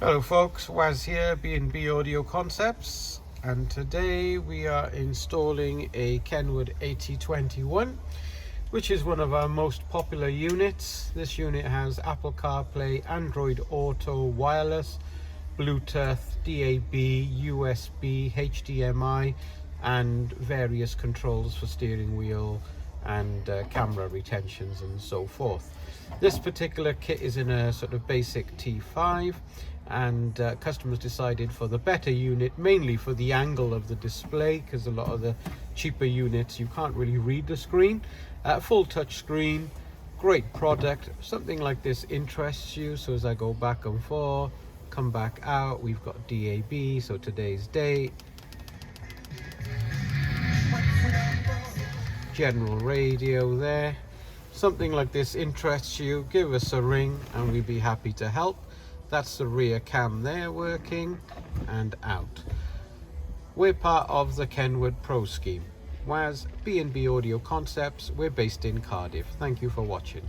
Hello folks, Waz here, B&B Audio Concepts, and today we are installing a KENWOOD 8021, which is one of our most popular units. This unit has Apple CarPlay, Android Auto, wireless, Bluetooth, DAB, USB, HDMI, and various controls for steering wheel and camera retentions and so forth. This particular kit is in a sort of basic T5, and customers decided for the better unit, mainly for the angle of the display, because a lot of the cheaper units you can't really read the screen. Full touch screen, great product. Something like this interests you, so as I go back and forth, come back out, we've got DAB, so today's date, general radio there. Something like this interests you, give us a ring and we'd be happy to help. That's the rear cam there working and out. We're part of the KENWOOD Pro scheme. Waz, B&B Audio Concepts, we're based in Cardiff. Thank you for watching.